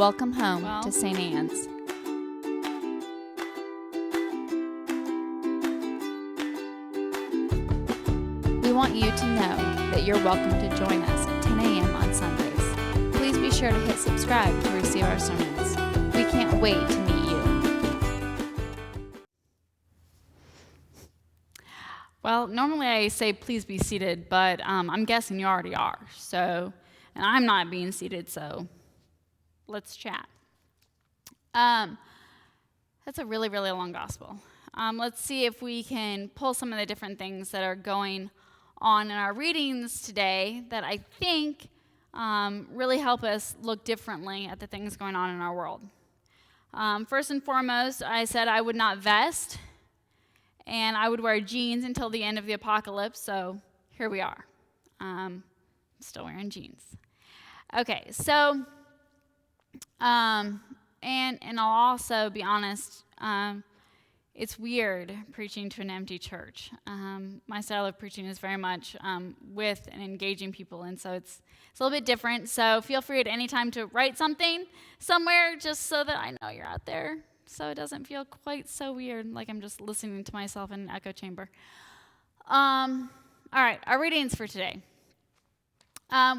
Welcome home to St. Anne's. We want you to know that you're welcome to join us at 10 a.m. on Sundays. Please be sure to hit subscribe to receive our sermons. We can't wait to meet you. Well, normally I say please be seated, but I'm guessing you already are. And I'm not being seated, so let's chat. That's a really, really long gospel. Let's see if we can pull some of the different things that are going on in our readings today that I think really help us look differently at the things going on in our world. First and foremost, I said I would not vest, and I would wear jeans until the end of the apocalypse, so here we are. Still wearing jeans. Okay, so, and I'll also be honest, it's weird preaching to an empty church. My style of preaching is very much with and engaging people, and so it's a little bit different. So feel free at any time to write something somewhere just so that I know you're out there, so it doesn't feel quite so weird, like I'm just listening to myself in an echo chamber. All right, our readings for today.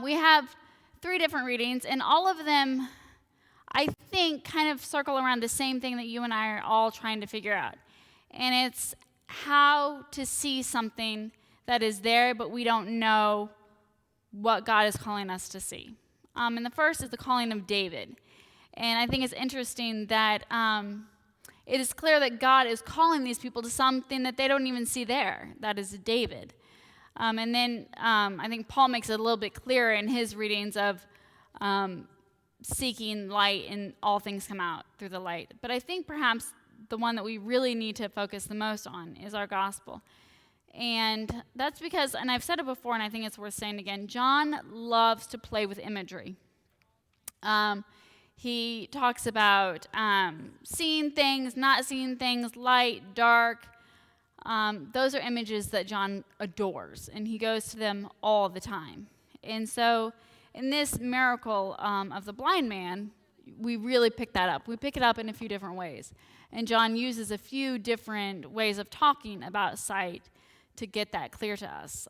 We have 3 different readings, and all of them, I think, kind of circle around the same thing that you and I are all trying to figure out. And it's how to see something that is there, but we don't know what God is calling us to see. And the first is the calling of David. And I think it's interesting that it is clear that God is calling these people to something that they don't even see there. That is David. And then I think Paul makes it a little bit clearer in his readings of seeking light and all things come out through the light. But I think perhaps the one that we really need to focus the most on is our gospel. And that's because, and I've said it before and I think it's worth saying again, John loves to play with imagery. He talks about seeing things, not seeing things, light, dark. Those are images that John adores, and he goes to them all the time. And so in this miracle of the blind man, we really pick that up. We pick it up in a few different ways. And John uses a few different ways of talking about sight to get that clear to us.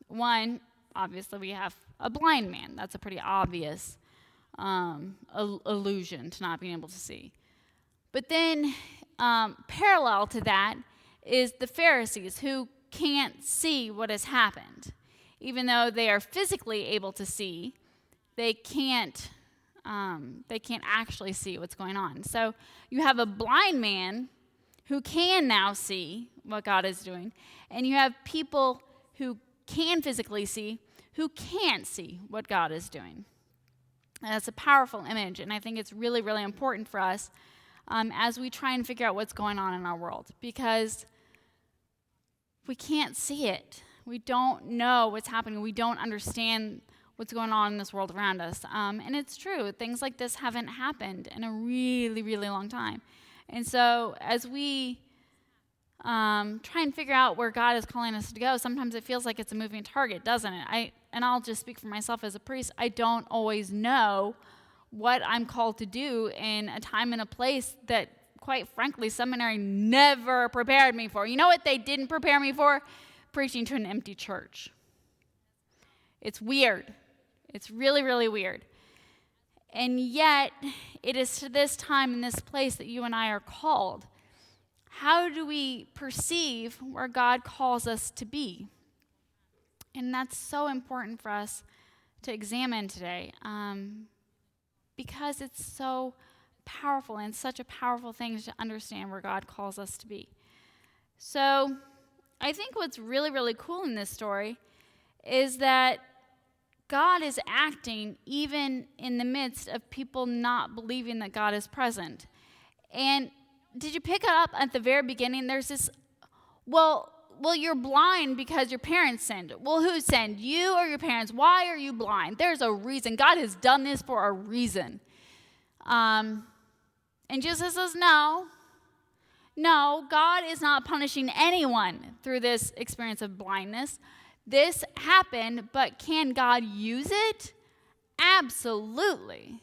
One, obviously, we have a blind man. That's a pretty obvious allusion to not being able to see. But then parallel to that is the Pharisees, who can't see what has happened. Even though they are physically able to see, they can't actually see what's going on. So you have a blind man who can now see what God is doing, and you have people who can physically see who can't see what God is doing. And that's a powerful image, and I think it's really, really important for us as we try and figure out what's going on in our world, because we can't see it. We don't know what's happening. We don't understand what's going on in this world around us. And it's true. Things like this haven't happened in a really, really long time. And so as we try and figure out where God is calling us to go, sometimes it feels like it's a moving target, doesn't it? And I'll just speak for myself as a priest. I don't always know what I'm called to do in a time and a place that, quite frankly, seminary never prepared me for. You know what they didn't prepare me for? Preaching to an empty church. It's weird. It's really, really weird. And yet, it is to this time and this place that you and I are called. How do we perceive where God calls us to be? And that's so important for us to examine today, because it's so powerful and such a powerful thing to understand where God calls us to be. So I think what's really, really cool in this story is that God is acting even in the midst of people not believing that God is present. And did you pick up at the very beginning? There's this, well, you're blind because your parents sinned. Well, who sinned? You or your parents? Why are you blind? There's a reason. God has done this for a reason. And Jesus says, no, God is not punishing anyone through this experience of blindness. This happened, but can God use it? Absolutely.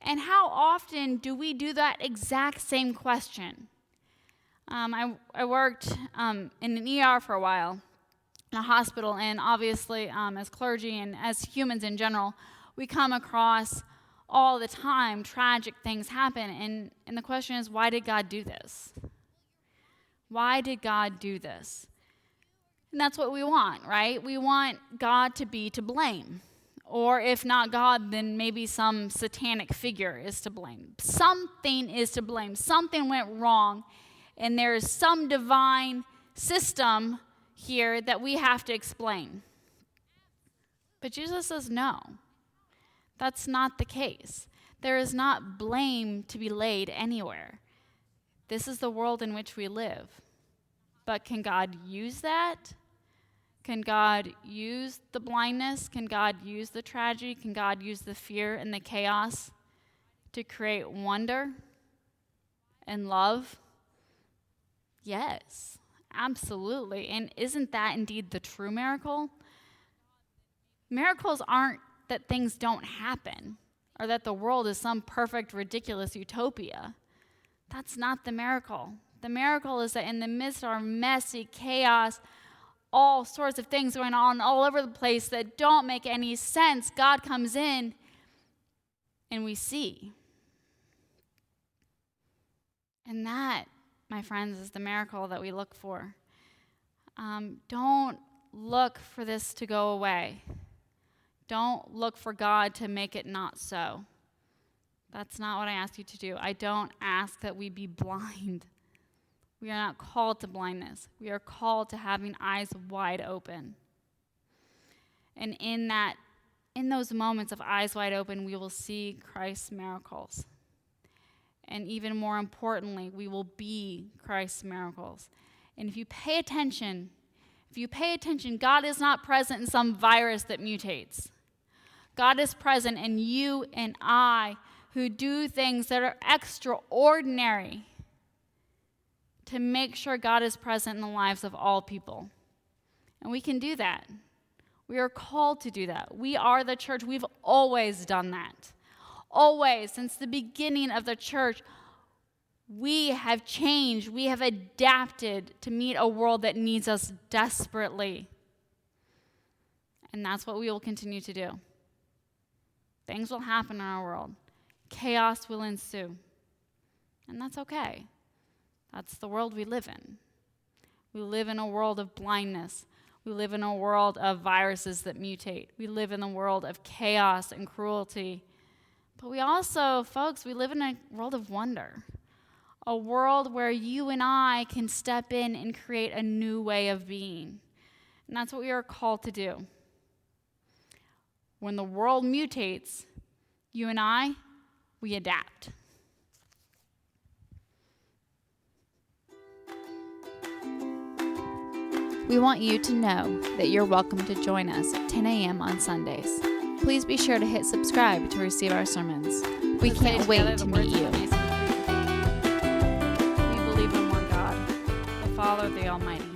And how often do we do that exact same question? I worked in an ER for a while, in a hospital, and obviously as clergy and as humans in general, we come across all the time tragic things happen. And the question is, why did God do this? Why did God do this? And that's what we want, right? We want God to be to blame. Or if not God, then maybe some satanic figure is to blame. Something is to blame. Something went wrong, and there is some divine system here that we have to explain. But Jesus says no. That's not the case. There is not blame to be laid anywhere. This is the world in which we live. But can God use that? Can God use the blindness? Can God use the tragedy? Can God use the fear and the chaos to create wonder and love? Yes, absolutely. And isn't that indeed the true miracle? Miracles aren't that things don't happen or that the world is some perfect, ridiculous utopia. That's not the miracle. The miracle is that in the midst of our messy chaos, all sorts of things going on all over the place that don't make any sense, God comes in and we see. And that, my friends, is the miracle that we look for. Don't look for this to go away. Don't look for God to make it not so. That's not what I ask you to do. I don't ask that we be blind. We are not called to blindness. We are called to having eyes wide open. And in those moments of eyes wide open, we will see Christ's miracles. And even more importantly, we will be Christ's miracles. And if you pay attention, God is not present in some virus that mutates. God is present in you and I who do things that are extraordinary to make sure God is present in the lives of all people. And we can do that. We are called to do that. We are the church. We've always done that. Always, since the beginning of the church, we have changed. We have adapted to meet a world that needs us desperately. And that's what we will continue to do. Things will happen in our world. Chaos will ensue. And that's okay. That's the world we live in. We live in a world of blindness. We live in a world of viruses that mutate. We live in a world of chaos and cruelty. But we also, folks, we live in a world of wonder. A world where you and I can step in and create a new way of being. And that's what we are called to do. When the world mutates, you and I, we adapt. We want you to know that you're welcome to join us at 10 a.m. on Sundays. Please be sure to hit subscribe to receive our sermons. We can't wait to meet you. We believe in one God, the Father, the Almighty.